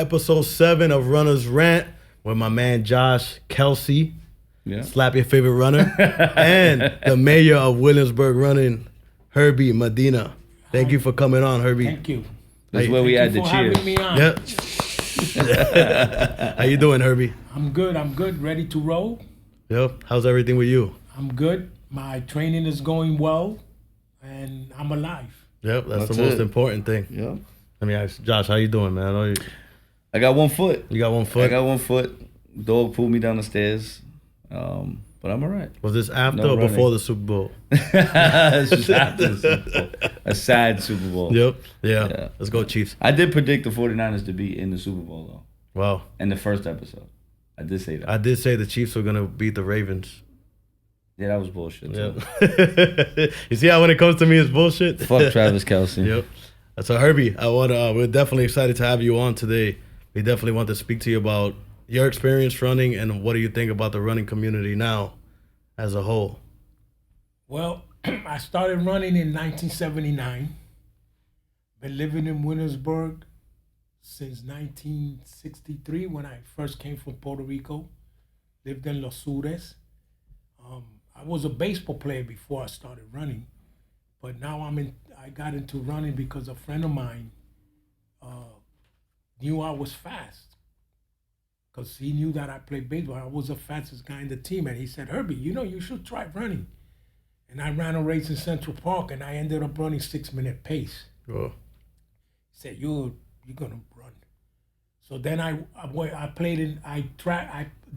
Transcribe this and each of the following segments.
episode 7 of Runner's Rant with my man Josh Kelsey. Yeah. Slap your favorite runner. And the mayor of Williamsburg running, Herbie Medina. Thank you for coming on, Herbie. Thank you. This is where we add the cheers. Me on. Yep. How you doing, Herbie? I'm good. Ready to roll. Yep. How's everything with you? I'm good. My training is going well, and I'm alive. Yep, that's That's the most it. important thing. Yeah. Let me ask Josh, how you doing, man? I know I got 1 foot. you got 1 foot. I got 1 foot. Dog pulled me down the stairs. But I'm all right. Was this after No or running. before the Super Bowl? It's just after the Super Bowl. A sad Super Bowl. Yep. Yeah. Yeah. Let's go, Chiefs. I did predict the 49ers to be in the Super Bowl, though, Wow. in the first episode. I did say that. I did say the Chiefs were going to beat the Ravens. Yeah, that was bullshit, too. Yep. You see how when it comes to me, it's bullshit? Fuck Travis Kelsey. Yep. So, Herbie, we're definitely excited to have you on today. We definitely want to speak to you about your experience running and what do you think about the running community now as a whole? Well, I started running in 1979. Been living in Williamsburg since 1963 when I first came from Puerto Rico. Lived in Los Sures. I was a baseball player before I started running, but now I got into running because a friend of mine knew I was fast. Because he knew that I played baseball. I was the fastest guy in the team. And he said, Herbie, you should try running. And I ran a race in Central Park, and I ended up running 6-minute pace. Oh. He said, you're going to run. So then I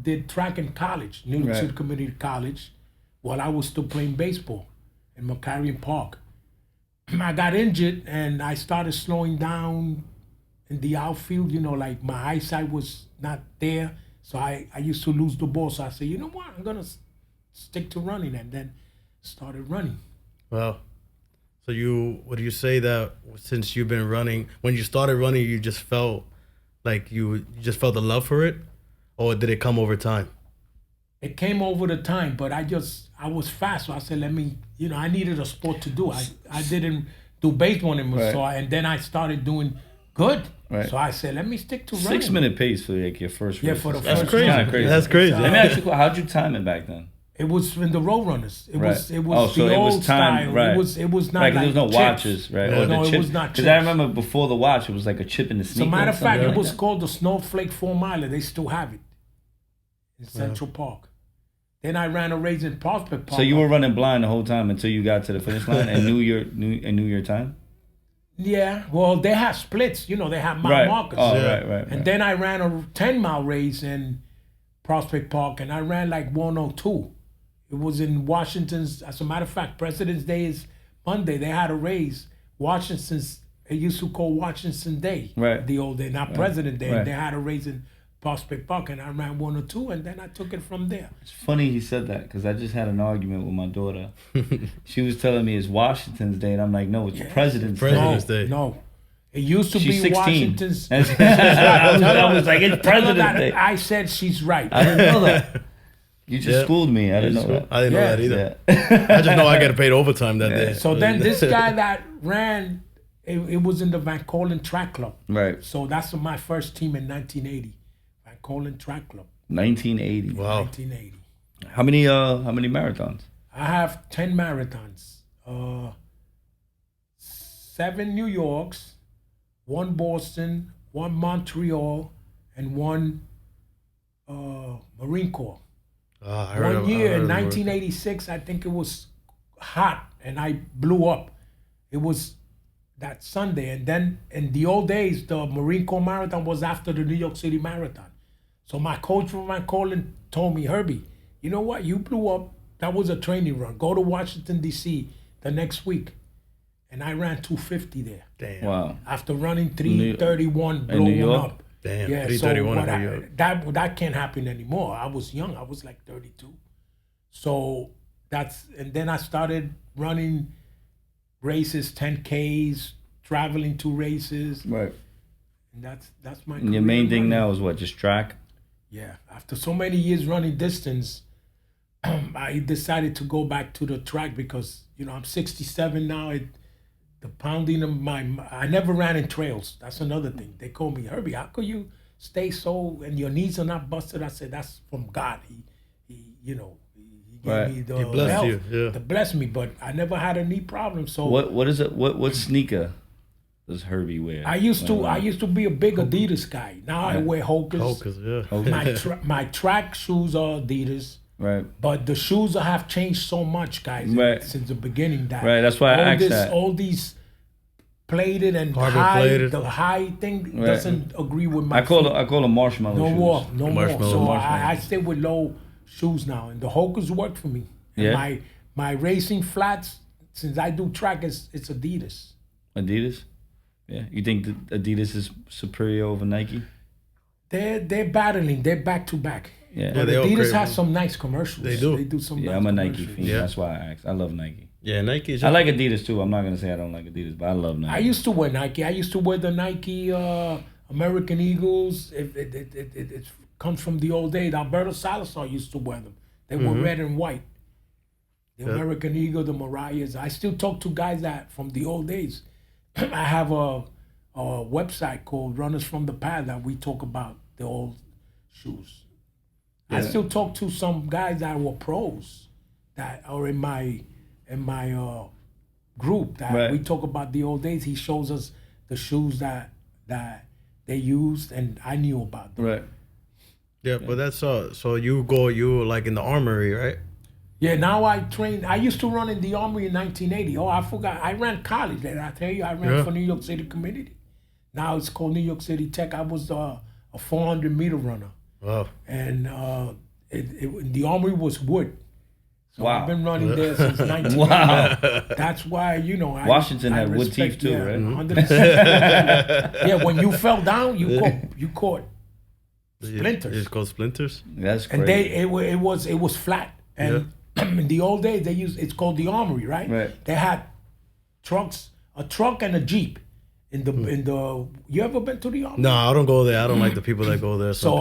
did track in college, New York Right. City Community College, while I was still playing baseball in McCarrion Park. I got injured, and I started slowing down in the outfield, like my eyesight was not there. So I used to lose the ball. So I said, you know what, I'm going to stick to running, and then started running. Wow. So would you say that since you've been running, when you started running, you just felt like you just felt the love for it? Or did it come over time? It came over the time, but I was fast. So I said, I needed a sport to do. I didn't do baseball anymore. Right. So and then I started doing good. Right. So I said, let me stick to running. 6-minute pace for like your first race. for the That's first crazy. time. crazy. That's crazy. It's, Let me ask you, how'd you time it back then? It was in the road runners. It was Right. the old style. Right. It was not Right, 'cause like there was no chips. watches, right? Yeah. Or the No, it chip- was not Because I chips. remember before the watch, it was like a chip in the As sneaker. a matter or of fact, something it like was that. called the Snowflake 4 Miler. They still have it in Central Park. Then I ran a race in Prospect Park. So you were running blind the whole time until you got to the finish line and knew your time? Yeah, well, they have splits. They have mile Right. markers. Oh, Yeah. right. And then I ran a 10-mile race in Prospect Park, and I ran like 102. It was in Washington's. As a matter of fact, President's Day is Monday. They had a race. It used to call Washington Day. Right. The old day, not President Day. Right. They had a race in Prospect Park, and I ran 102, and then I took it from there. It's funny he said that because I just had an argument with my daughter. She was telling me it's Washington's Day, and I'm like, no, it's President's Day. President's Day. No. It used to She's be 16. Washington's. I was like, it's Tell her President's that Day. I said she's right. I didn't know that. You just Yeah. schooled me. I didn't know that. I didn't know Yeah. that either. Yeah. I just know I get paid overtime that day. So then this guy that ran, it was in the Van Cortlandt Track Club. Right. So that's my first team in 1980. Van Cortlandt Track Club, 1980. Wow. 1980. How many marathons? I have 10 marathons. 7 New Yorks, 1 Boston, 1 Montreal, and 1 Marine Corps. I heard One of- I year heard in of it. 1986, I think it was hot, and I blew up. It was that Sunday, and then in the old days, the Marine Corps Marathon was after the New York City Marathon. So my coach from Van Cortlandt told me, Herbie, you know what? You blew up. That was a training run. Go to Washington, D.C. the next week. And I ran 250 there. Damn. Wow. After running 331, In New blowing York? up. Damn. Yeah, 331 so in New York. that can't happen anymore. I was young. I was like 32. So and then I started running races, 10Ks, traveling to races. Right. And that's my And your career main thing running. now is what? Just track? Yeah. After so many years running distance, I decided to go back to the track because, I'm 67 now. the pounding of I never ran in trails. That's another thing. They call me Herbie. How could you stay so and your knees are not busted? I said that's from God. He gave me the He blessed health you, yeah. to bless me. But I never had a knee problem. So What is it? What sneaker does Herbie wear? I used to be a big Adidas guy. Now I wear Hokas. Hokas, yeah. My track shoes are Adidas. Right. But the shoes have changed so much, guys, Right. since the beginning. That Right, that's why I asked that. All these plated and Carbon high, plated. the high thing Right. doesn't agree with my I call feet. them marshmallow No shoes. more, no more. Marshmallow, So marshmallow. I stay with low shoes now, and the Hokas work for me. And Yeah. my racing flats, since I do track, it's Adidas. Adidas. Yeah. You think that Adidas is superior over Nike? They're battling. They're back to back. Yeah. But they all Adidas crazy. has some nice commercials. They do. They do some. Yeah, nice I'm a Nike commercials. fiend. Yeah. That's why I asked. I love Nike. Yeah, Nike. Is I like Adidas too. I'm not gonna say I don't like Adidas, but I love Nike. I used to wear Nike. I used to wear the Nike American Eagles. It comes from the old days. Alberto Salazar used to wear them. They were red and white. The Yeah. American Eagle, the Mariahs. I still talk to guys that from the old days. I have a website called Runners from the Past that we talk about the old shoes. I Yeah. still talk to some guys that were pros that are in my group that Right. we talk about the old days. He shows us the shoes that they used and I knew about them. Right. Yeah, but that's so you like in the armory, right? Yeah, now I train. I used to run in the Army in 1980. Oh, I forgot. I ran college. Did I tell you? I ran Yeah. for New York City Community. Now it's called New York City Tech. I was a 400-meter runner. Wow. And the Armory was wood. So Wow. I've been running there since 1980. Wow. That's why, Washington I had wood respect, teeth too, yeah, right? 160. Yeah, when you fell down, you caught splinters. It's called splinters. That's crazy. And it was flat. And in the old days it's called the Armory, right? Right. They had a truck and a Jeep. In the you ever been to the Armory? No, I don't go there. I don't like the people that go there. So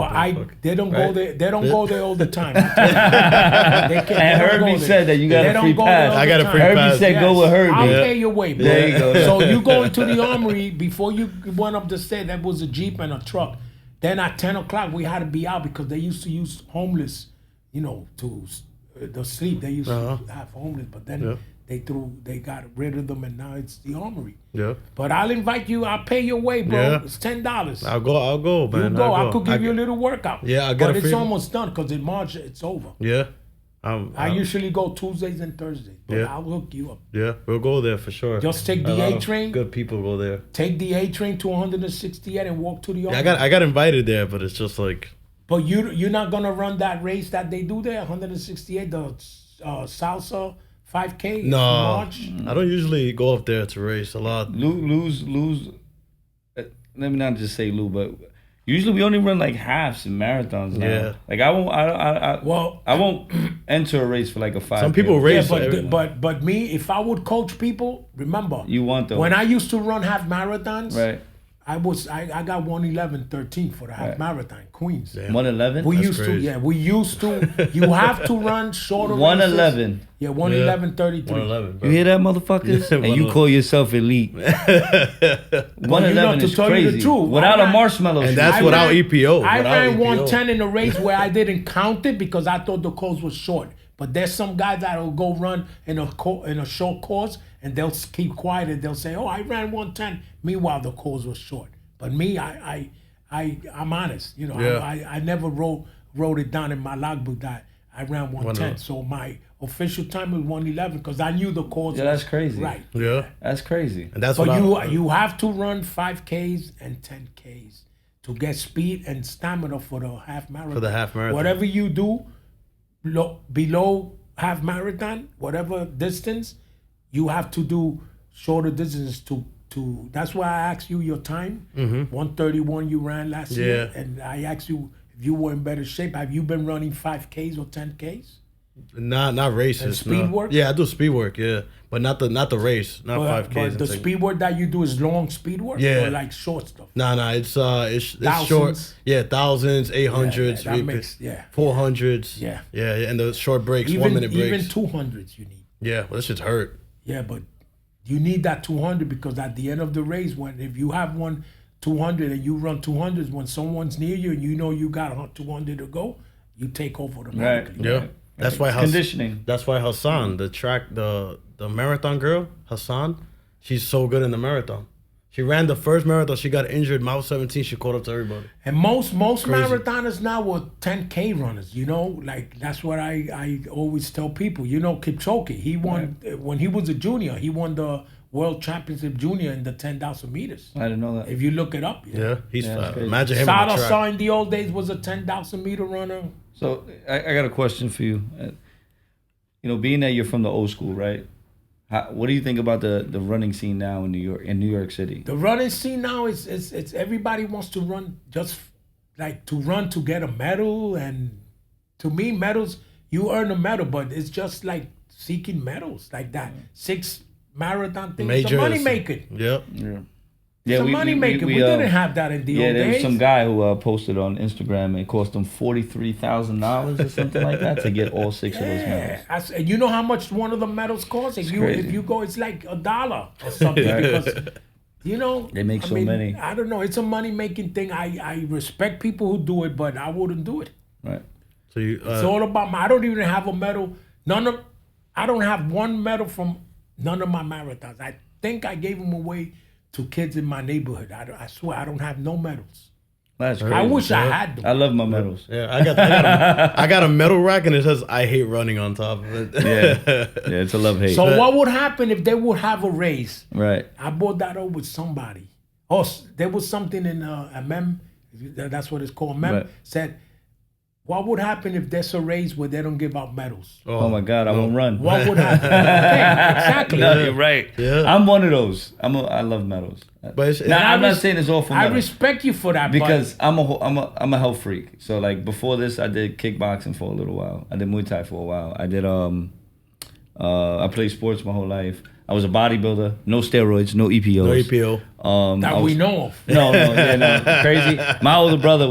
they don't go Right? there. They don't go there all the time. And Herbie said that you got a free pass. I got a free Herbie pass. said go with Herbie. I'll Yeah. pay your way, bro. There you go. So you go into the Armory before you went up the stairs. That was a Jeep and a truck. Then at 10 o'clock we had to be out because they used to use homeless, to the sleep. They used to have homeless, but then they got rid of them, and now it's the Armory. Yeah. But I'll invite you. I'll pay your way, bro. Yeah. It's $10. I'll go, You man. go. I'll I could give you a little workout. Yeah, I'll get but a it's free- almost done because in March it's over. Yeah. I usually go Tuesdays and Thursdays, but Yeah. I'll hook you up. Yeah, we'll go there for sure. Just take A the lot A of train. Good people go there. Take the A train to 168 and walk to the Yeah, Armory. I got invited there, but it's just like But you're not gonna run that race that they do there, 168, the salsa 5K. in no. March. I don't usually go up there to race a lot. Lose. Let me not just say Lou, but usually we only run like halves and marathons now. Yeah. Like I won't. Well, I won't enter a race for like a 5K. Some people yeah, race. but me, if I would coach people, remember You want those. when I used to run half marathons, Right. I got 1:11:13 for the half Right. marathon, Queens. Damn. 111. We That's used crazy. we used to. You have to run shorter. 111. Races. Yeah, 1:11:33. 111. You hear that, motherfuckers? Yeah, And you 111. call yourself elite. 111 to is tell you the crazy. truth, Without I a ran- marshmallow. And shoe. that's I without ran- EPO. I without ran EPO. 110 in a race where I didn't count it because I thought the course was short. But there's some guys that'll go run in a short course and they'll keep quiet and they'll say, "Oh, I ran 110." Meanwhile, the course was short. But me, I'm honest. Yeah. I never wrote it down in my logbook that I ran 110. 111. So my official time was 111 because I knew the course. Yeah, was that's crazy. Right. Yeah, That's crazy. and that's So what you have to run 5Ks and 10Ks to get speed and stamina for the half marathon. For the half marathon. Whatever you do below half marathon, whatever distance, you have to do shorter distances to. That's why I asked you your time. 1:31 you ran last year, Yeah. and I asked you if you were in better shape. Have you been running 5Ks or 10Ks? not races. And speed no. work? Yeah, I do speed work. Yeah, but not the race, not 5Ks. But and the things. speed work that you do is long speed work, Yeah. or like short stuff. No, it's short. Thousands. Yeah, thousands, 800s, Yeah, that makes- yeah. 400s. Yeah. yeah, and the short breaks, 1 minute breaks. Even 200s you need. Yeah, well, that shit's hurt. Yeah, but you need that 200 because at the end of the race, when if you have one 200 and you run 200s, when someone's near you and you know you got 200 to go, you take over automatically. Yeah. That's why Conditioning. That's why Hassan, the marathon girl, Hassan, she's so good in the marathon. She ran the first marathon. She got injured. Mile 17. She caught up to everybody. And most marathoners now were 10K runners. You know, like that's what I always tell people. You know, Kipchoge, he won when he was a junior. He won the World Championship Junior in the 10,000 meters. I didn't know that. If you look it up, Yeah, he's Yeah, that's fat. crazy. Imagine him on the Sada track. in the old days was a 10,000 meter runner. So I got a question for you. You know, being that you're from the old school, right? What do you think about the running scene now in New York City? The running scene now is it's everybody wants to run just like to run to get a medal, and to me medals you earn a medal, but it's just like seeking medals like that. 6 marathon thing, it's a Majors. money maker. Yep. Yeah. It's a money maker. We didn't have that in the old there was days. some guy who posted on Instagram and it cost him $43,000 or something like that to get all 6 of those medals. And you know how much one of the medals costs? If crazy. you go, it's like $1 or something because you know They make I so mean, many. I don't know. It's a money making thing. I respect people who do it, but I wouldn't do it. Right. So you. It's all about I don't even have a medal. I don't have one medal from none of my marathons. I think I gave them away to kids in my neighborhood. I swear I don't have no medals. That's crazy. I wish I Yeah. had them. I love my medals. Yeah, I got a medal rack and it says I hate running on top of it. Yeah, it's a love hate. So what would happen if they would have a race? Right. I brought that up with somebody. Oh, there was something in a mem. That's what it's called. Mem Right. said, what would happen if there's a race where they don't give out medals? Oh my God, I won't run. What would happen? Okay, exactly. No, you're right. Yeah. I'm one of those. I love medals. But it's, Now, I'm not res- saying it's all for I medals. respect you for that, Because I'm a health freak. So like before this, I did kickboxing for a little while. I did Muay Thai for a while. I did I played sports my whole life. I was a bodybuilder. No steroids. No EPOs. no EPO. that I we was- know of. No, crazy. My older brother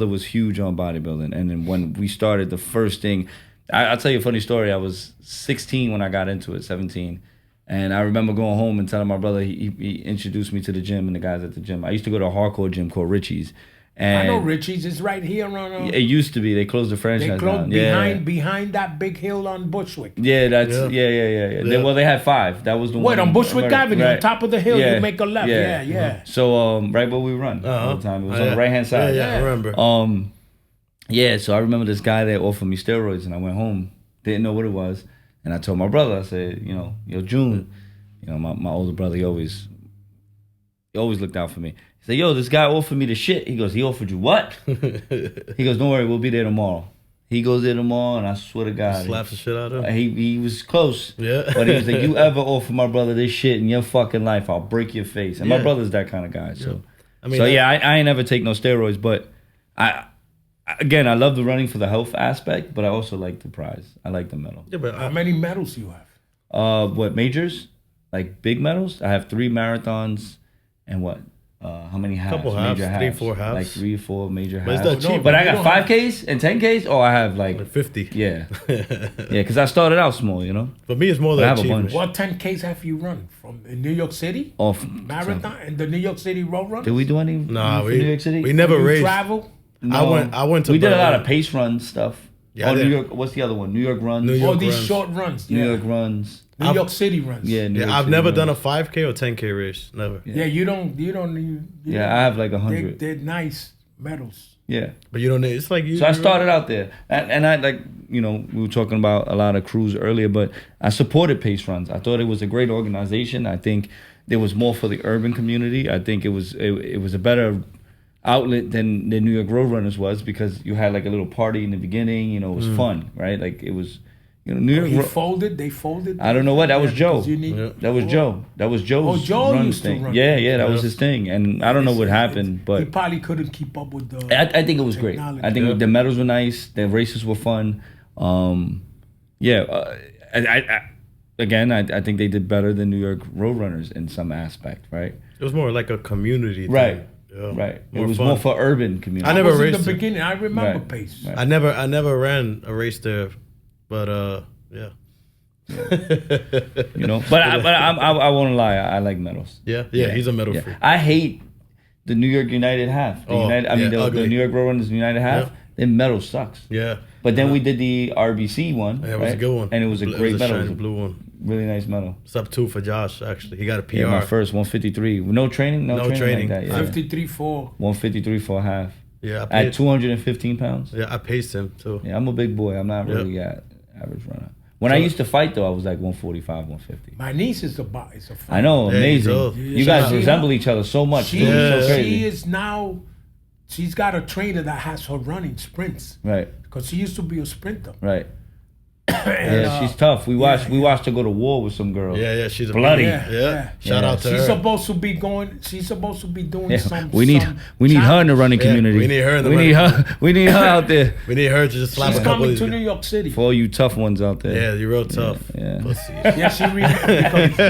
was huge on bodybuilding, and then when we started, the first thing, I'll tell you a funny story. I was 16 when I got into it, 17. And I remember going home and telling my brother, he introduced me to the gym and the guys at the gym. I used to go to a hardcore gym called Richie's. And I know Richie's is right here on. it used to be. They closed the franchise They closed down. behind that big hill on Bushwick. Yeah, that's Yeah. yeah. Well, they had 5. That was the one. Wait, on Bushwick America- Avenue, right. on top of the hill, Yeah, you make a left. Yeah. So right where we run all the time. It was on the right hand side. Yeah, I remember. Yeah, so I remember this guy that offered me steroids, and I went home, didn't know what it was, and I told my brother, I said, yo, June, my older brother, he always looked out for me. He said, yo, this guy offered me the shit. He goes, he offered you what? He goes, don't worry, we'll be there tomorrow. He goes there tomorrow, and I swear to God, Slaps the shit out of him. he was close. Yeah. But he was like, you ever offer my brother this shit in your fucking life, I'll break your face. And my Yeah. brother's that kind of guy. So, I mean, I ain't never take no steroids, but I love the running for the health aspect, but I also like the prize. I like the medal. Yeah, but How many medals you have? What majors? Like big medals? I have 3 marathons and what? How many halves? Couple halves, Major 3, 4 halves. Like 3 or 4 major But it's halves. not cheap. But I You got don't have- 5Ks and 10Ks, or I have like 50. yeah, because I started out small, For me, it's more But I than have a bunch. achievement. What 10Ks have you run from in New York City? Off Marathon and the New York City Road Run? Did we do any? Nah, for New York City? we never you raced. travel? I went to We did a lot Berlin. of pace run stuff. Yeah, I New did. York. What's the other one? New York runs. New All York these runs. short runs. New Yeah. York runs. New York City runs. Yeah, New York I've City never runs. done a 5K or 10K race. Never. Yeah, you don't. Yeah, I have like 100. They're nice medals. Yeah. But you don't need. It's like you. So I started out there, and I like we were talking about a lot of crews earlier, but I supported pace runs. I thought it was a great organization. I think there was more for the urban community. I think it was a better outlet than the New York Road Runners was, because you had like a little party in the beginning. It was fun, right? Like it was, New York. They folded. I don't know what that was. Joe. because you need- Yeah. That was Joe. That was Joe's Oh, Joe run used to thing. run. Yeah, that was Yeah. his thing, and I don't know what happened, He but probably couldn't keep up with the. I think it was great. technology. I think Yeah. the medals were nice. The races were fun. I think they did better than New York Road Runners in some aspect, right? It was more like a community thing. Right. Yeah. Right. More it was fun. more for urban community. I never was in raced the it. beginning. I remember Right. pace. Right. I never ran a race there, but yeah. You know, but I won't lie. I like medals. Yeah, he's a medal freak. I hate the New York United half. The the New York Roadrunners United half. Yeah. Their medal sucks. Yeah. But then we did the RBC one. Yeah, it was a good one. And it was a great medal. It was a blue one. Really nice medal. It's up 2 for Josh, actually. He got a PR. Yeah, my first 153. No training? No training like that. Yeah. 53-4. 153 for a half. Yeah, I At 215 pounds? Yeah, I paced him, too. Yeah, I'm a big boy. I'm not really an average runner. When I used to fight, though, I was like 145, 150. My niece is a fighter. I know, amazing. You guys She- resemble each other so much. She, It's so crazy. she is now, she's got a trainer that has her running sprints. Right, Because she used to be a sprinter. right. And, Yeah, she's tough. We watched her go to war with some girl. Yeah, she's a Bloody. Yeah. Shout out to She's her. supposed to be going. She's supposed to be doing Yeah, some. we need her in the challenge. running community. we need her in the We need her. We need her out there We need her to just slap She's a couple coming of to these New guys. York City. for all you tough ones out there. Yeah, you're real tough. Yeah. Pussy. Yeah,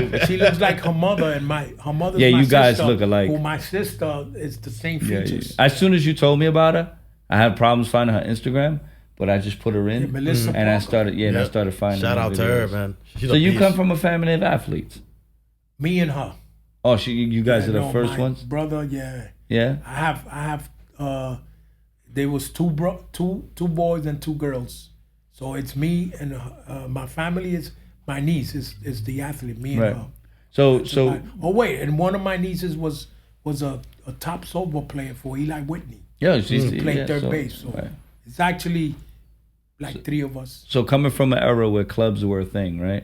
because she looks like her mother and her mother's Yeah, my you guys sister, look alike. Who my sister is the same Yeah, features. As soon as you told me about her, I had problems finding her Instagram, but I just put her in, Yeah, Melissa and I Parker. started. Yeah, and I started finding. Shout her out to her, videos. man. She's So a you beast. come from a family of athletes. Me and her. Oh, you guys are the No, first my ones. Brother, yeah. Yeah. I have. There was two boys and 2 girls. So it's me and my family is my niece is the athlete. Me and Right. her. So Oh wait, and one of my nieces was a top softball player for Eli Whitney. yeah, she's He played yeah, third so- base. So right. it's actually like 3 of us. So coming from an era where clubs were a thing, right?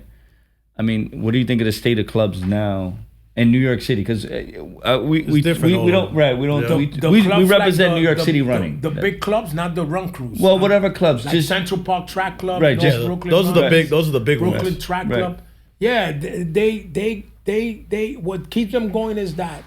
I mean, what do you think of the state of clubs now in New York City? Because we different we don't over- right we don't Yeah. we clubs represent like New York City the, running. The big clubs, not the run crews. Well, whatever clubs, Like just Central Park Track Club, Right, North yeah, Brooklyn. Those are the Runs, big. Those are the big Brooklyn ones. Track Right. Club. Yeah, they what keeps them going is that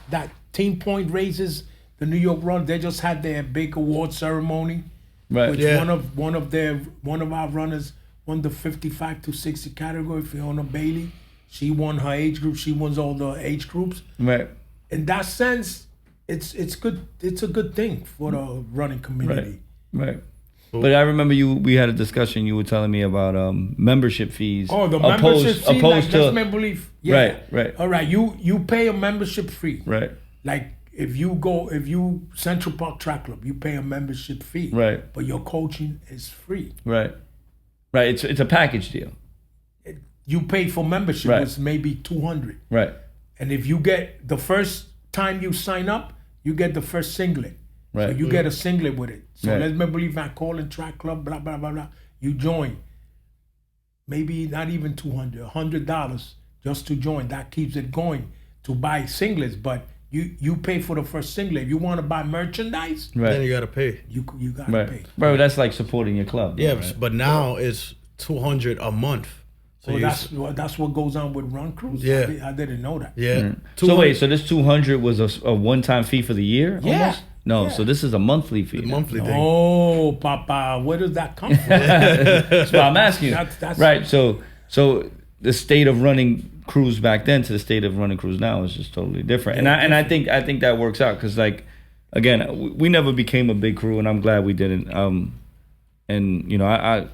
team point races. The New York Run, they just had their big award ceremony. right. Which Yeah. one of our runners won the 55 to 60 category, Fiona Bailey. She won her age group. She wins all the age groups. Right. In that sense, it's good. It's a good thing for the running community. Right. But I remember we had a discussion. You were telling me about membership fees. Oh, the membership fee, opposed let's to make believe. Yeah. Right. All right, you pay a membership fee. right, Like if you Central Park Track Club, you pay a membership fee. Right. But your coaching is free. right. It's a package deal. You pay for membership, Right. it's maybe $200. Right. And if you get the first time you sign up, you get the first singlet. So Right. you get a singlet with it. So Right. let's make believe I call in track club, blah, blah, blah, blah. You join. Maybe not even $200, $100 just to join. That keeps it going to buy singlets. But you pay for the first singlet. If you want to buy merchandise, Then Right. you gotta pay. you gotta Right. pay. Bro, that's like supporting your club. Yeah, right? but now it's 200 a month. So So you that's what goes on with Run Cruise. Yeah. I didn't know that. yeah. So wait, so this 200 was a one-time fee for the year? Yeah. Almost? No, Yeah. so this is a monthly fee. now. monthly thing. Oh, Papa, where does that come from? That's what I'm asking you. That's- Right. So the state of running crews back then to the state of running crews now is just totally different. And I think that works out because like again we never became a big crew and I'm glad we didn't. And you know I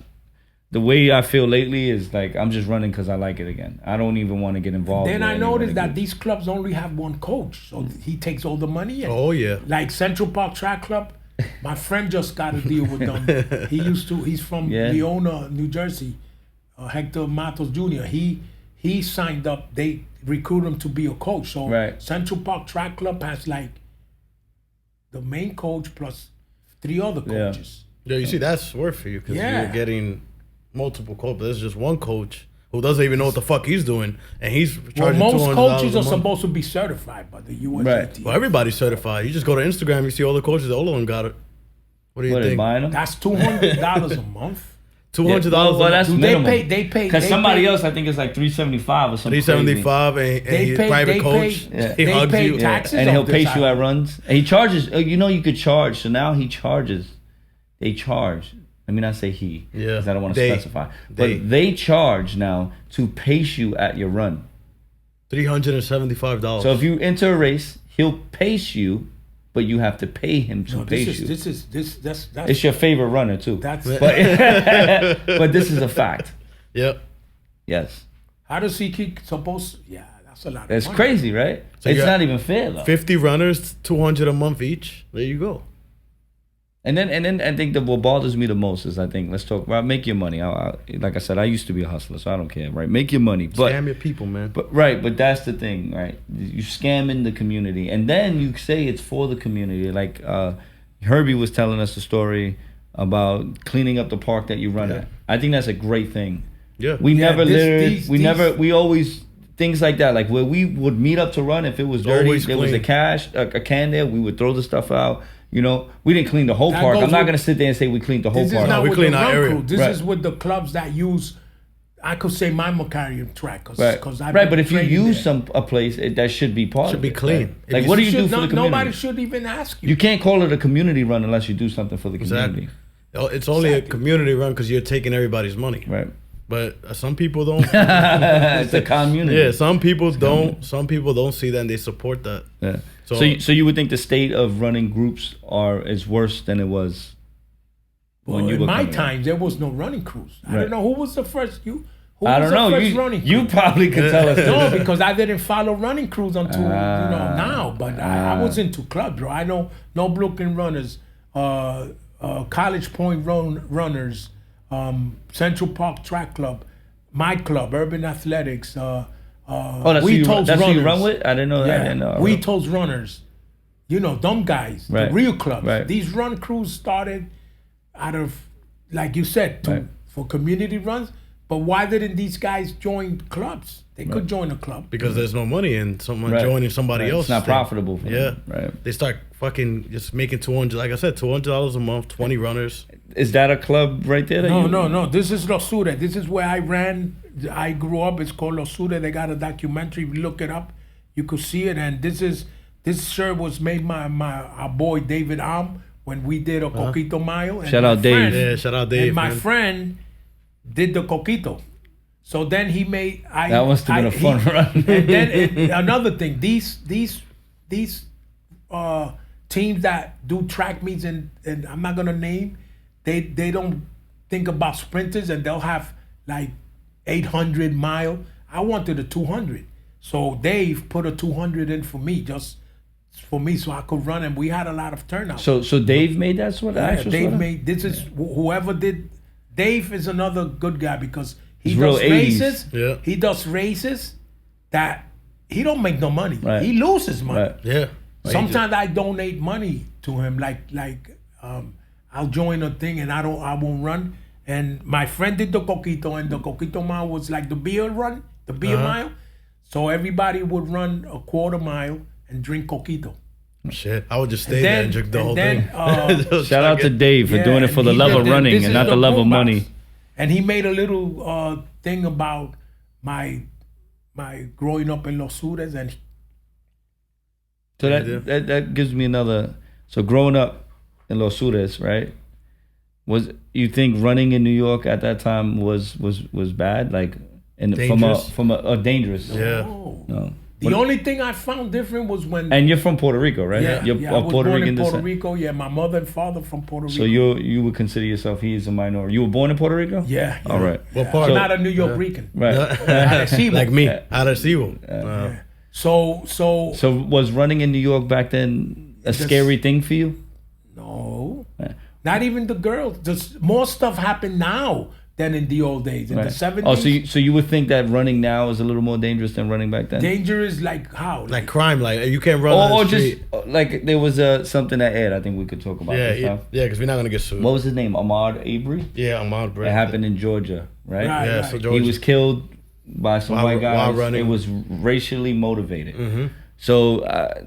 the way I feel lately is like I'm just running because I like it again. I don't even want to get involved. Then with I any noticed running that groups. these clubs only have one coach, so he takes all the money. And Oh yeah. like Central Park Track Club, my friend just got a deal with them. He's from Yeah. Leona, New Jersey. Hector Matos Jr. He signed up. They recruit him to be a coach. So Right. Central Park Track Club has like the main coach plus 3 other Yeah. coaches. Yeah, you see, that's worth for you because Yeah. you're getting multiple coaches. There's just one coach who doesn't even know what the fuck he's doing, and he's Well, charging most $200 coaches a are month. supposed to be certified by the USAT. Right. Well, everybody's certified. You just go to Instagram, you see all the coaches. All of them got it. What do you What, they think? buying them? That's $200 a month. $200 well, that's Do minimum. they pay? Because they somebody pay- else, I think it's like $375 or something. $375 and They he's pay- private they coach. pay- Yeah. He they hugs pay you. tax- taxes And he'll of pace this you at island. runs. And he charges. You know, you could charge. So now he charges. They charge. Let me not say he. Yeah. Because I don't want to They- specify. they. But they charge now to pace you at your run. $375. So if you enter a race, he'll pace you, but you have to pay him to No, pace you. that's It's your favorite runner too. that's But but this is a fact. Yep. Yes. How does he keep supposed? Yeah, that's a lot. It's of money. crazy, right? So It's you got not even fair though. 50 runners, 200 a month each. There you go. And then I think that what bothers me the most is let's talk about make your money. Like I said, I used to be a hustler, so I don't care, right? Make your money, but Scam your people, man. but that's the thing, right? You scamming the community, and then you say it's for the community. Like Herbie was telling us a story about cleaning up the park that you run Yeah. at. I think that's a great thing. Yeah. We Yeah, never this- littered. these- We always things like that. Like where we would meet up to run, if it was dirty, Always there was a clean. a can there. We would throw the stuff out. You know, we didn't clean the whole That park. goes I'm not with- gonna sit there and say we cleaned the whole This is park. not we with clean the our run area. crew. This Right. is with the clubs that use. I could say my Macarium track, cause I've Right, been but if you training use there. a place, that should be part Should of be it, clean. right? If Like, you what do you Should do for the not- community? Nobody should even ask you. You can't call it a community run unless you do something for the community. Exactly. It's only a community run because you're taking everybody's money. Right. But some people don't. It's a community. Yeah, some people don't. Some people don't see that and they support that. Yeah. So- So you would think the state of running groups is worse than it was Well, when you in were my coming up? times, there was no running crews. I Right. don't know who was the first. Who I was don't know. the first running You crew? probably could tell us. No, that. because I didn't follow running crews until now. But I was ah. into clubs, bro. I know no Brooklyn runners, College Point runners, Central Park Track Club, my club, Urban Athletics. Oh, that's who you run with? I didn't know that. I didn't know. Wheatos runners. You know, them guys, Right. the real clubs. Right. These run crews started out of, like you said, Right. for community runs. But why didn't these guys join clubs? They could join a club. Because there's no money in someone Right. joining somebody Right. else. It's not profitable for Yeah. them. Right. They start fucking just making 200, like I said, $200 a month, 20 runners. Is that a club right there? That you- No. This is Los Sures. This is where I ran. I grew up. It's called Los Sures. They got a documentary. If you look it up, you could see it. And this shirt was made by our boy David when we did a Coquito Mile. And Shout my out Dave. friend- Yeah, shout out Dave. And my man. friend did the Coquito. So then he made. That must have been a fun run. And then another thing, these teams that do track meets and I'm not gonna name, they don't think about sprinters and they'll have like 800 mile. I wanted a 200, so Dave put a 200 in for me, just for me, so I could run, and we had a lot of turnout. So Dave made that sort of Yeah, actual Dave sort of? made this is whoever did. Dave is another good guy because he He's real does 80s. races. Yeah. He does races that he don't make no money. Right. He loses money. Right. Yeah. Sometimes I donate money to him, I'll join a thing and I won't run. And my friend did the Coquito, and the Coquito Mile was like the beer run, the beer mile. So everybody would run a quarter mile and drink Coquito. Shit. I would just stay there and drink the whole then, thing. Just Shout out to fucking- Dave for doing it for and the he love did of the- running this and is not the love of boombox. money. And he made a little thing about my growing up in Los Sures, and So Yeah. that gives me another. So growing up in Los Sures, right? Was you think running in New York at that time was bad? Like, Dangerous? from a dangerous. Yeah. oh. No. The only thing I found different was when And you're from Puerto Rico, right? You're I was Puerto born Rican in Puerto descent. Rico. Yeah, my mother and father from Puerto Rico. So you would consider yourself he's a minority. You were born in Puerto Rico? yeah. All right. What I'm part? not a New York Rican. Right. Arecibo. Like me. Arecibo. Yeah. So So was running in New York back then a scary thing for you? no, Yeah. not even the girls. Just more stuff happened now than in the old days. In the 70s, Oh, so you would think that running now is a little more dangerous than running back then? danger is like how? Like crime. Like you can't run Or on the just street. like there was something that aired. I think we could talk about Yeah, this yeah, stuff. because we're not gonna get sued. What was his name? Ahmaud Arbery. Yeah, I'm out, bro. It happened in Georgia, right? Right. Yeah, so He George. was killed by some While- white guys. while running. It was racially motivated. Mm-hmm. So a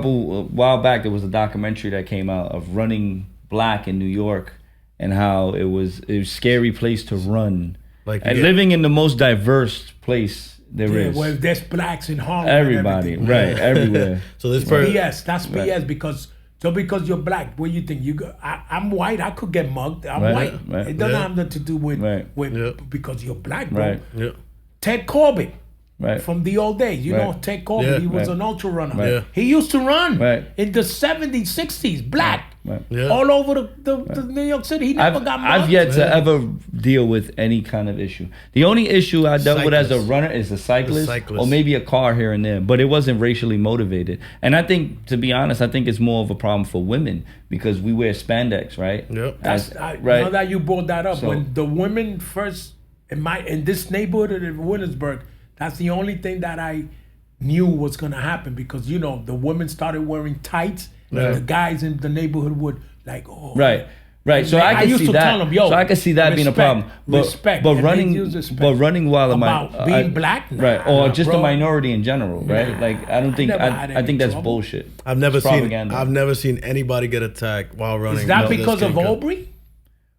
while back, there was a documentary that came out of running black in New York and how it was a scary place to run. Like And yeah, living in the most diverse place there Yeah, is. well, there's blacks in Harlem. and Everybody, everything. right, everywhere. So this person. BS. That's Right. BS because because you're black, what do you think? I'm white. I could get mugged. I'm Right, white. right. It doesn't Yeah. have nothing to do with Right. Yeah. because you're black, bro. Right, Yeah. Ted Corbett right. from the old days. You Right. know Ted Corbett. Yeah. He was Right. an ultra runner. Right. Yeah. He used to run Right. in the 70s, 60s. Black. Right. Yeah. All over the New York City. He never got mugged. I've yet to ever deal with any kind of issue. The only issue I dealt with as a Cyclist. runner is a cyclist, cyclist. or maybe a car here and there, but it wasn't racially motivated. And I think, to be honest, I think it's more of a problem for women because we wear spandex, right? Yep. Right. Now that you brought that up, So- when the women first in this neighborhood in Williamsburg, that's the only thing that I knew was gonna happen because the women started wearing tights, and the guys in the neighborhood would like, oh, Right. Right, so Man, I I can used see to that. tell 'em, yo, so I can see that being a respect, problem. But, respect, but and they running, use respect. but running while About being black? Nah, right, or just bro. a minority in general, right? Nah, like I don't think never had I any think that's trouble. bullshit. I've never It's seen. propaganda. I've never seen anybody get attacked while running. Is that No, because this of kid got- Aubrey?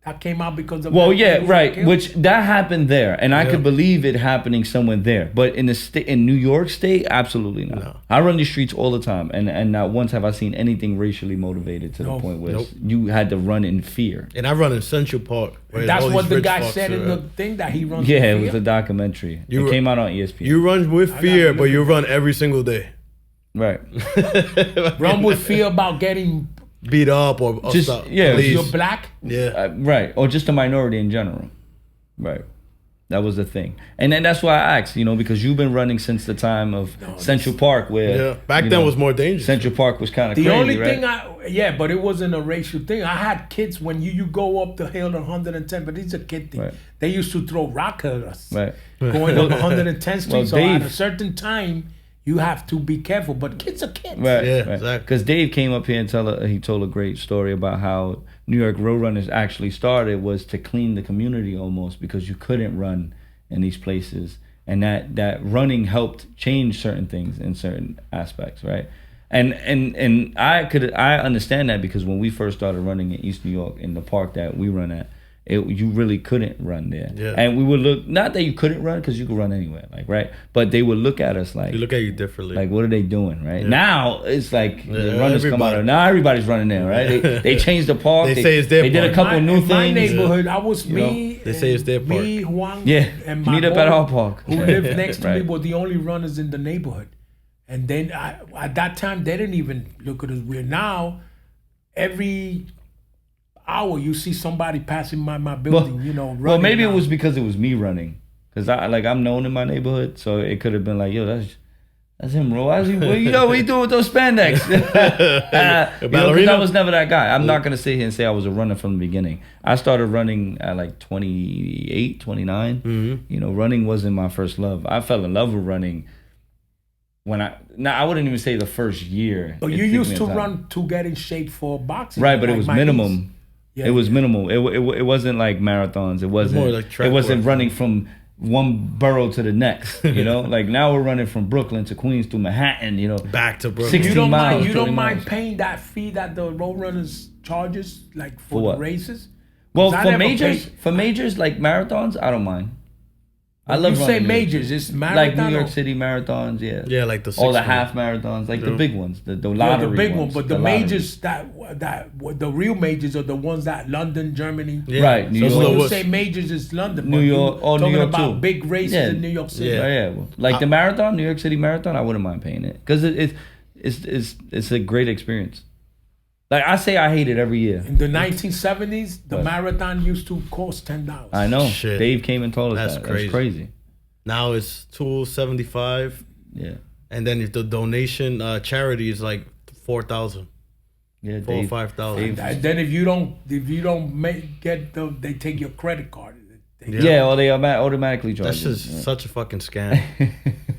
That came out because of Well, Aubrey yeah, was right. killed? Which that happened there, and I Yeah. could believe it happening somewhere there. But in the state, in New York State, absolutely not. No. I run these streets all the time, and not once have I seen anything racially motivated to No. the point where Nope. you had to run in fear. And I run in Central Park. where That's all what these the rich guy fucks said in are the at. thing that he runs. Yeah, with it was fear. a documentary. You It ru- came out on ESPN. You run with gotta fear, look but you at run every single day. right. Run with fear about getting Beat up or Just- stop. yeah, police. you're black. Yeah. Right, or just a minority in general. Right. That was the thing. And then that's why I asked, because you've been running since the time of Central Park where Yeah. Back then was more dangerous. Central Park was kind of The crazy, only right? thing but it wasn't a racial thing. I had kids when you go up the hill at 110, but these are kid things. Right. They used to throw rock at us Right. going up 110th Street. Well, so at Dave- a certain time, you have to be careful. But kids are kids. Right, Yeah, right. exactly. Because Dave came up here and he told a great story about how New York Road Runners actually started was to clean the community almost because you couldn't run in these places, and that running helped change certain things in certain aspects, right? And I understand that because when we first started running in East New York in the park that we run at, you really couldn't run there. Yeah. And we would look, not that you couldn't run because you could run anywhere, like, right? But they would look at us like, They look at you differently. like, what are they doing, right? Now it's like the Yeah, runners come out. everybody. Now everybody's running there, right? They changed the park. They say it's their They did a park. couple new in my things. neighborhood, I was You know, me. they say it's their park. Me, Juan, Yeah, and my meet up boy at our park. who lived next to me Right. were the only runners in the neighborhood. And then at that time, they didn't even look at us weird. Now, every hour you see somebody passing by my building, running. Well, maybe now. it was because it was me running, because I'm known in my neighborhood, so it could have been like, yo, that's him, bro. What are you doing with those spandex? Because ballerina? I was never that guy. I'm not gonna sit here and say I was a runner from the beginning. I started running at like 28, 29. Mm-hmm. Running wasn't my first love. I fell in love with running when I wouldn't even say the first year. But It you took used me to time. run to get in shape for boxing. Right, but it like was my minimum. niece. Yeah, It was yeah. minimal. It wasn't like marathons. It wasn't. more like track it wasn't work. running from one borough to the next. Like now we're running from Brooklyn to Queens to Manhattan. Back to Brooklyn. 16 You don't miles, mind. You 20 don't mind miles. paying that fee that the road runners charges, like for, For the what? races. Well, 'Cause I for never majors, paid- like marathons, I don't mind. I love You say running majors, it's like marathon. New York or- City marathons, yeah. Yeah, like the All the 6 half marathons, like the Yeah. big ones, the Yeah, lottery the big one, ones, but the lottery. majors that the real majors are the ones that London, Germany. Yeah. Right, New So York. When it you was- say majors, it's London. New but you York, or New talking York about too. big races Yeah. in New York City. Yeah. Yeah, like the marathon, New York City Marathon, I wouldn't mind paying it because it's a great experience. Like I say, I hate it every year. In the 1970s, the Right. marathon used to cost $10. I know. Shit. Dave came and told us That's that. crazy. That's crazy. Now it's $275, Yeah, and then if the donation charity is like 4,000, yeah. 4 or Dave, 5,000. Dave- And then if you don't they take your credit card. They- Yeah, or they automatically charge. That's you. just such a fucking scam.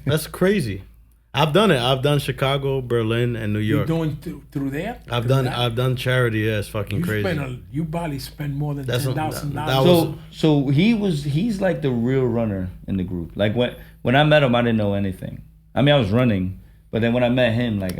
That's crazy. I've done it. I've done Chicago, Berlin, and New You're York. doing through there. I've Through done that? I've done charity. Yeah, it's fucking You crazy. you probably spend more than That's $10,000. that was- So he's like the real runner in the group. Like when I met him, I didn't know anything. I mean, I was running, but then when I met him, like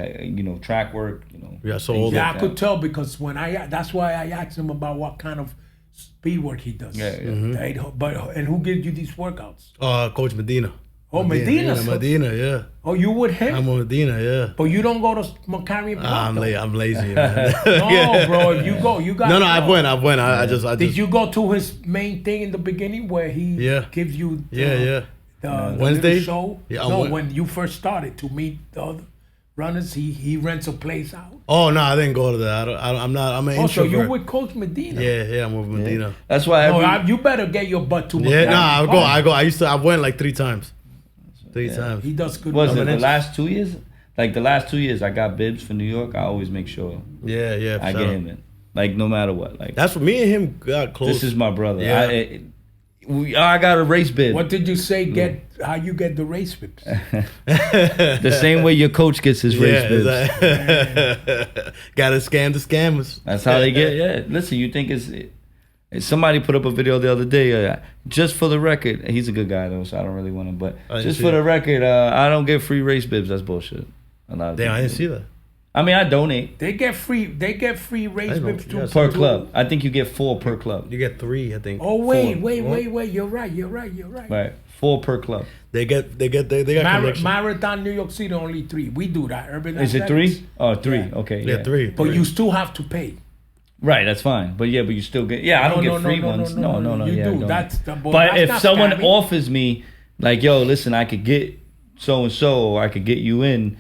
track work, Yeah, so things all Yeah, like I that. could tell because that's why I asked him about what kind of speed work he does. Yeah, yeah. Mm-hmm. And who gives you these workouts? Coach Medina. Oh, Medina. So- Medina, yeah. Oh, you with him? I'm on Medina, yeah. But you don't go to Macarian Park. I'm though. I'm lazy, man. No, bro. If you go, you got. No, I went. I just. Did you go to his main thing in the beginning where he Yeah. gives you Yeah, yeah. the Wednesday? little show? Yeah, no, on when you first started to meet the other. runners. He rents a place out. Oh no, I didn't go to that. I'm not. I'm an Oh, so introvert. you with Coach Medina? Yeah, I'm with Medina. That's why. You better get your butt to. Yeah, Miami. I go. I went like 3 times. 3 times. He does good. Was work. it the last 2 years? Like the last 2 years, I got bibs for New York. I always make sure Yeah. I shout get out. him in. Like no matter what. Like That's what me and him got close. this is my brother. Yeah. I got a race bib. What did you say? How you get the race bibs? The same way your coach gets his race bibs. Gotta scam the scammers. That's how they get. Yeah. Listen, you think somebody put up a video the other day. Just for the record, he's a good guy though, so I don't really want him. But I didn't just see for it. the record, I don't get free race bibs. That's bullshit. A lot of Damn, I people didn't do. see that. I mean, I donate They get free race I know, bibs too. yes. per club. I think you get 4 per club. You get 3, I think. Oh wait. Four. You're right. Right, 4 per club. They got connection. Marathon New York City only 3. We do that. Urban Is it Athletics. 3? Oh, 3. Yeah. Okay. Yeah, 3. But you still have to pay. Right, that's fine. But you still get. Yeah, I don't get free ones. No. You yeah, I do. don't. That's the. But if not someone scammy. offers me, like, yo, listen, I could get so and so, or I could get you in,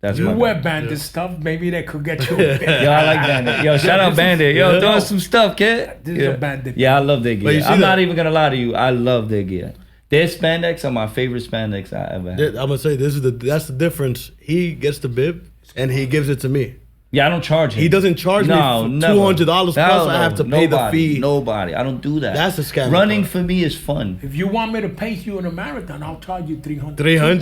that's You my wear guy. bandit stuff, maybe they could get you. Yo, I like Bandit. Yo, shout out Bandit. Yo, throw us some stuff, kid. This is a Bandit. Yeah, I love their But you gear. see I'm not that- even gonna lie to you. I love their gear. Their spandex are my favorite spandex I ever had. I'm gonna say that's the difference. He gets the bib and he gives it to me. Yeah, I don't charge him. He doesn't charge me never. $200 plus. Hell I have to no. pay the Nobody, fee. Nobody. I don't do that. That's a scam. Running for me is fun. If you want me to pace you in a marathon, I'll charge you 300. 300.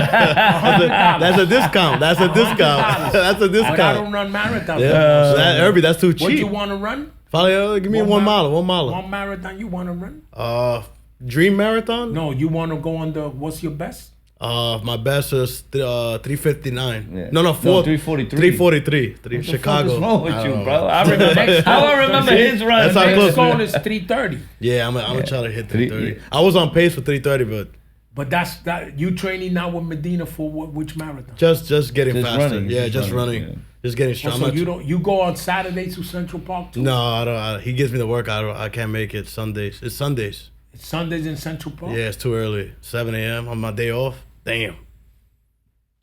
That's a discount. That's a discount. That's a But I don't discount. run marathons. Yeah, so Irby, that's too What cheap. you want to run? Probably, give me one mile. One marathon you want to run? Dream marathon. No, you want to go on the. What's your best? My best is 359. Yeah. No, 343. 343. What Chicago. the fuck is wrong with I you, don't bro? know. I remember. How I remember his run. That's how Next close. goal is 330. Yeah, I'm gonna try to hit 330. Yeah. I was on pace for 330, but But that you training now with Medina for which marathon? just getting Just faster. running, Yeah, just just running, running. yeah. Just getting Oh, strong. so you go on Saturdays to Central Park too? No, I don't. He gives me the workout. I can't make it Sundays. It's Sundays. It's Sundays in Central Park. Yeah, it's too early. 7 a.m. on my day off. Damn.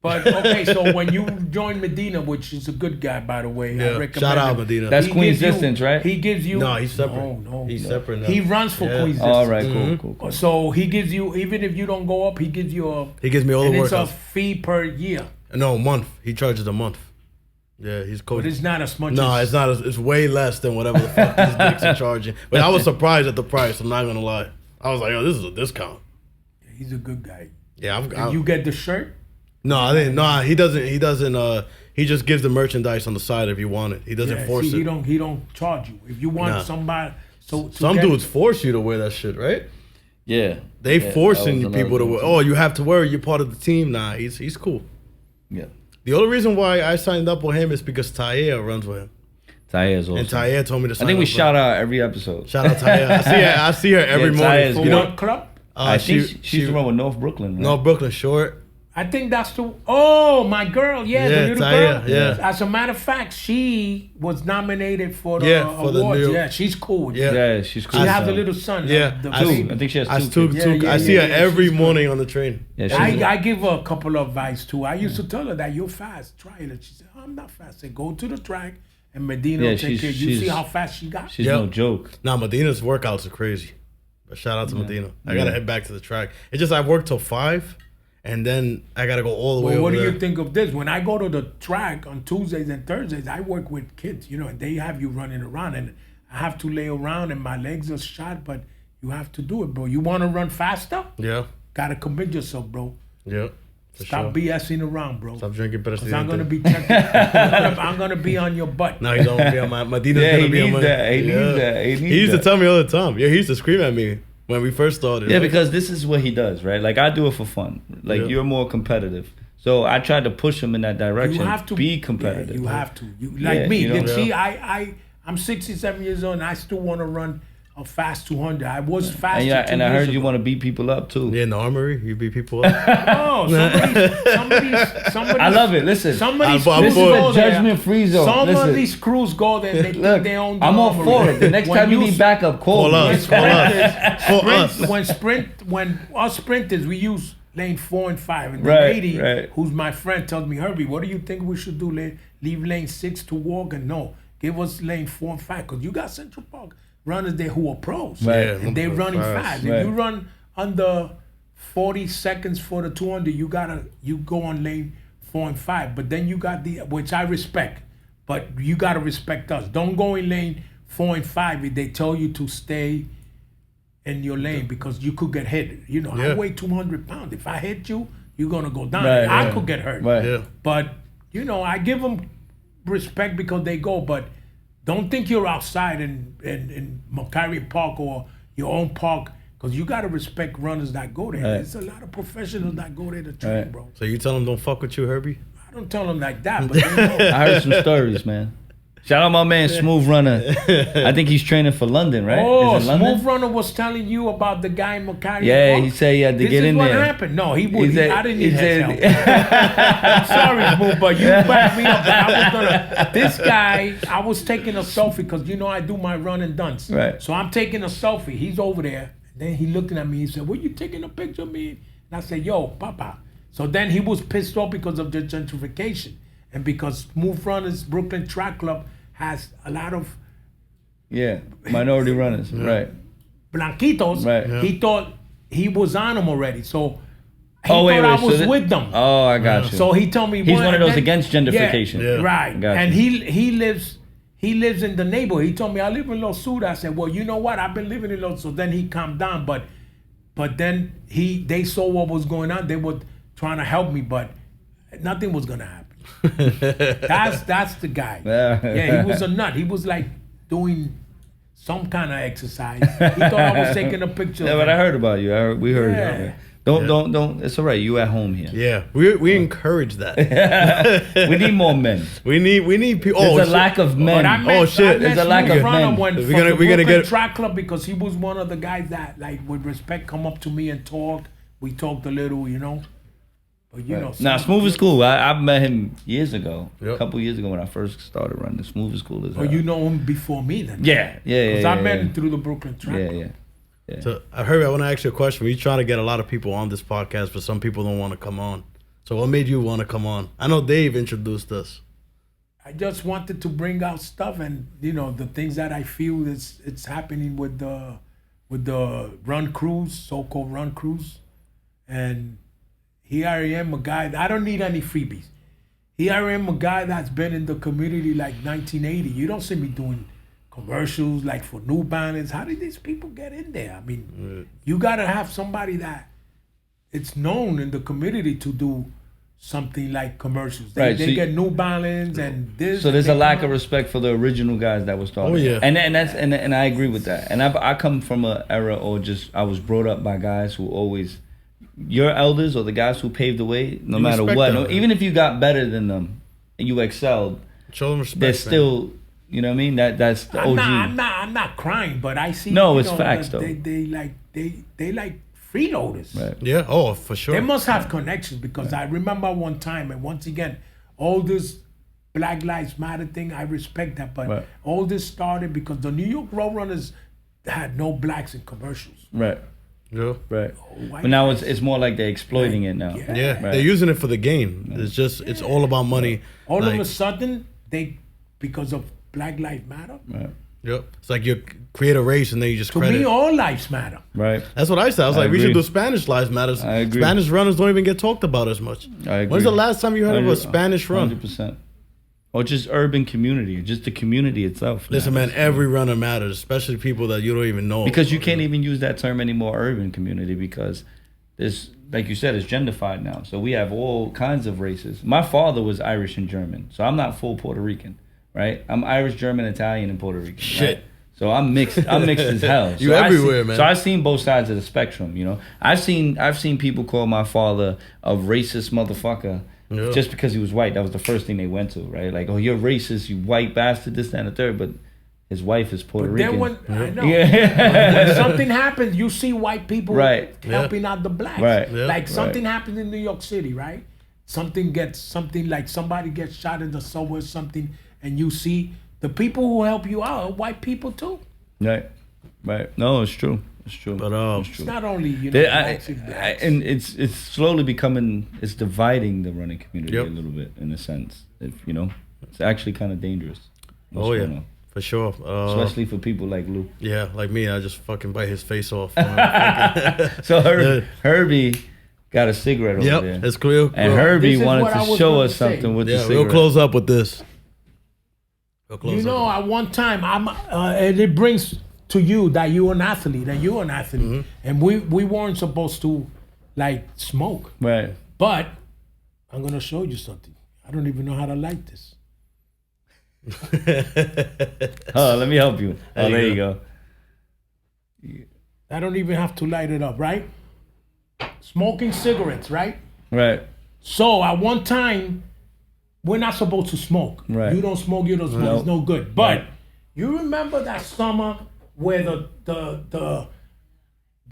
But okay, so when you join Medina, which is a good guy by the way, I Yeah. recommend Shout out him. Medina. That's He Queen's gives you- Distance, right? He gives you. No, he's separate. No, He's separate now. He runs for Yeah. Queen's Oh, Distance. all right, cool. So he gives you, even if you don't go up, he gives you a. He gives me all and the it's a workouts. fee per year, No, a month. He charges a month. Yeah, he's coach. but it's not as much. No, as, it's not. It's way less than whatever the fuck these dicks are charging. But I was surprised at the price. I'm not gonna lie. I was like, "Yo, this is a discount." He's a good guy. Yeah, And you get the shirt. no, I didn't. No, he doesn't. He doesn't. He just gives the merchandise on the side if you want it. He doesn't Yeah, force see, it. He don't charge you if you want Nah. somebody. So to Some get- dudes force you to wear that shit, right? Yeah. They Yeah, forcing that was people to another wear. thing, Oh, you have to wear it. You're part of the team. Nah, he's cool. Yeah. The only reason why I signed up with him is because Taya runs with him, Taya is awesome. and Taya told me to I sign think we up with shout out every episode. Shout out Taya. I see her every Yeah, morning. Taya's for good. work. What club? I think she used to run with North Brooklyn. Right? No, Brooklyn Short. I think that's the. Oh, my girl. Yeah, Yeah, the little Taya, girl. yeah. As a matter of fact, she was nominated for the Yeah, for the awards. New- Yeah, she's cool. Yeah. Yeah, she's cool. She has So- a little son. Yeah, the I baby. I think she has I two kids. Yeah, I see her yeah, every she's good. morning on the train. Yeah, she's I give her a couple of advice too. I used to tell her that you're fast. Try it. And she said, I'm not fast. I said, go to the track and Medina Yeah, will take she's- care. You see she's- how fast she got? She's Yep. no joke. Nah, Medina's workouts are crazy. But shout out to Medina. I gotta head back to the track. It's just I work till 5, and then I gotta go all the way Well, what over do there. you think of this? When I go to the track on Tuesdays and Thursdays, I work with kids, and they have you running around, and I have to lay around, and my legs are shot, but you have to do it, bro. You want to run faster? Yeah, Gotta commit yourself, bro. yeah. For Stop sure. BSing around, bro. Stop drinking Because Presidente. I'm gonna be checking. I'm gonna be on your butt. No, he's gonna be on my. Medina's Yeah, gonna he be on needs my. that. He needs that. He He needs used to that. tell me all the time. Yeah, he used to scream at me when we first started. Yeah, right? because this is what he does, right? Like I do it for fun. Like Yeah. you're more competitive. So I tried to push him in that direction. You have to be competitive. Yeah, you have to. You like Yeah, me. you know? Then see, I'm 67 years old, and I still want to run a fast 200. I was fast. And, and I heard you want to beat people up too. Yeah, in the armory, you beat people up. Oh, somebody. I love it. Listen, Somebody's I'm this is for crews it. go a there. judgment-free zone. Some Listen, of these crews go there. They look, think they own the I'm all armory. for it. The next When time you you need backup, call Call me. us. Call us. Call us. When us sprinters, we use lane 4 and 5. And the Right, lady, right. who's my friend, tells me, Herbie, what do you think we should do? Leave lane 6 to walk? And no, give us lane 4 and 5. Because you got Central Park runners there who are pros. Right. Yeah, And they're running fast. If Right. you run under 40 seconds for the 200, you go on lane 4 and 5. But then you got which I respect, but you got to respect us. Don't go in lane 4 and 5 if they tell you to stay in your lane because you could get hit. You know, I Yeah. weigh 200 pounds. If I hit you, you're going to go down. Right, I right. could get hurt. Right. Yeah. But, you know, I give them respect because they go, but don't think you're outside in Macquarie Park or your own park because you got to respect runners that go there. Right. There's a lot of professionals that go there to train, Right. bro. So you tell them don't fuck with you, Herbie? I don't tell them like that, but they know. I heard some stories, man. Shout out my man Smooth Runner. I think he's training for London, right? Oh, Is it London? Smooth Runner was telling you about the guy in Macquarie Yeah, Park. he said he had to This get is in what there. happened. No, he would. I didn't need his help. said, I'm sorry, Smooth, but you backed me up. But I was gonna. This guy, I was taking a selfie because you know I do my run and dunce. Right. So I'm taking a selfie. He's over there. Then he looking at me. He said, "Were you taking a picture of me?" And I said, "Yo, Papa." So then he was pissed off because of the gentrification and because Smooth Runners Brooklyn Track Club has a lot of yeah, minority runners, right? blanquitos. Right. Yeah. He thought he was on them already. So he Oh, wait, thought I so was that- with them. Oh, I got you. So he told me He's "Boy," one of and those then- against gentrification. Yeah. Right. Got And you. he lives in the neighborhood. He told me I live in Los Suda. I said, well, you know what? I've been living in Los. So then he calmed down, but then they saw what was going on. They were trying to help me, but nothing was gonna happen. That's the guy. Yeah, he was a nut. He was like doing some kind of exercise. He thought I was taking a picture. Yeah, of but him. I heard about you. We heard Yeah. you. Don't. It's all right. You at home here. Yeah, we encourage that. We need more men. we need people. There's Oh, a shit. lack of men. But I met, shit. I met There's a lack Smooth of Runner men. when We're from gonna- the we're gonna Brooklyn get- track club because he was one of the guys that, like, with respect, come up to me and talk. We talked a little, you know. But you know, Nah, Smooth is cool. I met him years ago, Yep. a couple years ago when I first started running. Smooth is cool as Oh, hell. you know him before me then? Yeah. Because I met him through the Brooklyn track Yeah, club. yeah. So I heard. I want to ask you a question. We're trying to get a lot of people on this podcast, but some people don't want to come on. So what made you want to come on? I know Dave introduced us. I just wanted to bring out stuff and you know the things that I feel it's happening with the run crews, so-called run crews, and here I am, a guy. I don't need any freebies. Here I am, a guy that's been in the community like 1980. You don't see me doing commercials like for New Balance. How did these people get in there? I mean, you gotta have somebody that it's known in the community to do something like commercials. They, Right, they so get New Balance and this. So there's and a they lack come of up- respect for the original guys that were started. Oh, yeah. and I agree with that. And I come from an era, or just I was brought up by guys who always, your elders or the guys who paved the way, no You matter respect what, them, no, man. even if you got better than them and you excelled, Show them respect. they're man. still, you know what I mean? That's the OG. I'm not crying, but I see. No, you it's know, facts, that though. They like freeloaders. Right. Yeah. Oh, for sure. They must have connections because I remember one time, and once again, all this Black Lives Matter thing, I respect that, but Right. all this started because the New York Roadrunners had no blacks in commercials. Right. Yeah. Right. white But now guys. it's more like they're exploiting it now. Yeah. Yeah, Right. they're using it for the game. It's all about money. All like, of a sudden, because of Black Lives Matter, Right. Yep. It's like you create a race and then you just to credit. me, all lives matter. Right. That's what I said. I was I like, we agree. should do Spanish Lives Matters. I agree. Spanish runners don't even get talked about as much. I agree. When's the last time you heard of a Spanish run? 100%. Or just urban community, just the community itself. Listen, man, matters. every runner matters, especially people that you don't even know. Because you can't even use that term anymore, urban community, because there's, like you said, it's genderfied now. So we have all kinds of races. My father was Irish and German, so I'm not full Puerto Rican, right? I'm Irish, German, Italian, and Puerto Rican. Shit. Right? So I'm mixed. I'm mixed as hell. You So everywhere, man. So I've seen both sides of the spectrum. You know, I've seen people call my father a racist motherfucker. Yeah. Just because he was white. That was the first thing they went to, right? Like, oh, you're racist, you white bastard, this, that, and the third. But his wife is Puerto But Rican. then when I know Yeah. when something happens, you see white people Right. helping out the blacks. Right. Yeah. Like something happens in New York City, right? Something like somebody gets shot in the subway or something, and you see the people who help you out are white people too. Right. No, it's true. It's true. But it's It's true. not only blacks and blacks. And it's slowly becoming, it's dividing the running community Yep. a little bit in a sense. If it's actually kind of dangerous. What's Oh, yeah. going on. for sure. Especially for people like Lou. Yeah, like me, I just fucking bite his face off. So Herbie got a cigarette over Yep, there. it's clear. And Herbie This is wanted what I to was show gonna us say. something with the Yeah, cigarette. we'll close up with this. We'll close You know, up. at one time, and it brings to you that you're an athlete, and we weren't supposed to like smoke. Right. But I'm gonna show you something. I don't even know how to light this. Oh, let me help you. Oh, There there you you go. I don't even have to light it up, right? Smoking cigarettes, right? Right. So at one time, we're not supposed to smoke. Right. You don't smoke, you don't smoke. Nope. It's no good. But Right. you remember that summer where the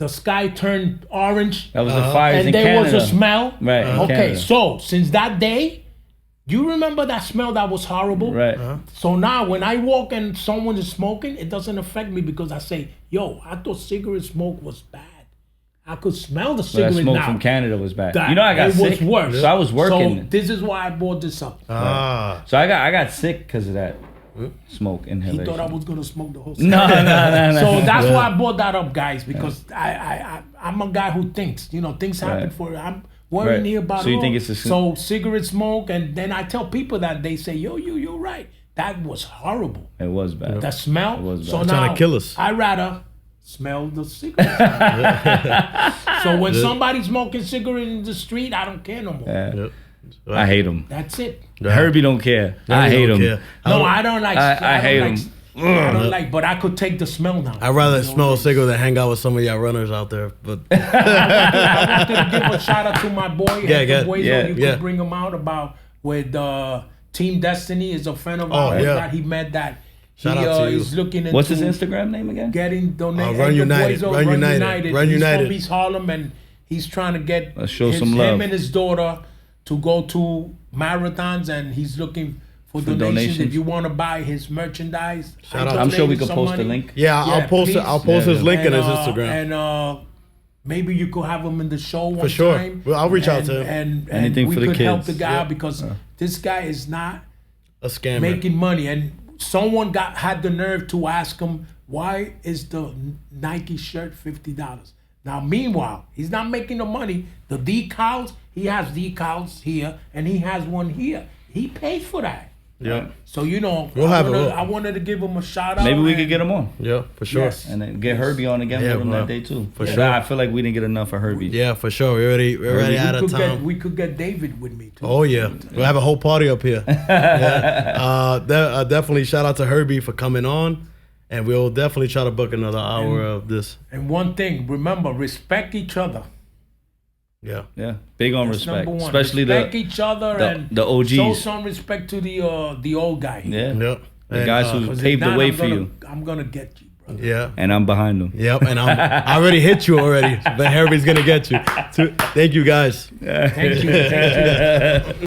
sky turned orange That was the fires in and there Canada. was a smell? Right, in Okay, Canada. so since that day, you remember that smell that was horrible? Right. So now when I walk and someone is smoking, it doesn't affect me because I say, yo, I thought cigarette smoke was bad. I could smell the That cigarette smoke now. from Canada was bad. That- You know, I got it sick. was worse. So I was working. So this is why I brought this up. Ah, So I got sick because of that smoke He inhalation. thought I was gonna smoke the whole. No. So that's why I brought that up, guys, because I'm a guy who thinks. You know, things happen Right. for. I'm worrying Right. here about. So you all. think it's a so cigarette smoke, and then I tell people that they say, "Yo, you're right. That was horrible. It was bad. That smell. It was So bad. now Trying to kill us. I rather smell the cigarette. So when somebody's smoking cigarette in the street, I don't care no more. Yeah. yep. I hate him. That's it. Herbie don't care. I Herbie hate don't him. care. No, I don't like. I don't hate like, 'em. I don't like, but I could take the smell now. I'd rather You know, smell a cigarette than hang out with some of y'all runners out there. But I wanted to give a shout out to my boy. Yeah, Hector yeah, Bueso. yeah, You yeah. could bring him out about with Team Destiny is a friend of Oh, ours yeah. that he met that Shout he out to you. is looking into What's his Instagram name again? getting donated. Run United, Run United, Run He's United. from East Harlem and he's trying to get Let's show some love. him and his daughter to go to marathons and he's looking for donations. If you want to buy his merchandise, Shout out. I'm sure we donated could some post money. a link. yeah, I'll post it. please. I'll post Yeah, his yeah. link in his And, Instagram. And maybe you could have him in the show one For sure. time. Well, I'll reach out And- to him. And Anything we for the could help kids. the guy Yeah. because this guy is not A scammer. making money. And someone had the nerve to ask him, why is the Nike shirt $50? Now, meanwhile, he's not making the money. The decals, he has decals here, and he has one here. He pays for that. Yeah, So, you know, We'll have it. I wanted to give him a shout out. Maybe we and- could get him on. yeah, for sure. Yes. And then get Herbie on again Yeah, with him bro. that day too. For Yeah. sure. I feel like we didn't get enough of Herbie. Yeah, for sure. We're already out of town. We could get David with me, too. Oh yeah, we'll have a whole party up here. Yeah. Definitely shout out to Herbie for coming on, and we'll definitely try to book another hour of this. And one thing, remember, respect each other. Yeah, Yeah. Big on That's respect. number one. Especially respect the each other and the OGs. show some respect to the old guy. yeah. yep. The guys who 'Cause if paved the not, way I'm for gonna- you. I'm gonna get you, bro. Yeah. And I'm behind them. Yep, and I already hit you already, but Herbie's gonna get you. Thank you guys. Thank you. Thank you.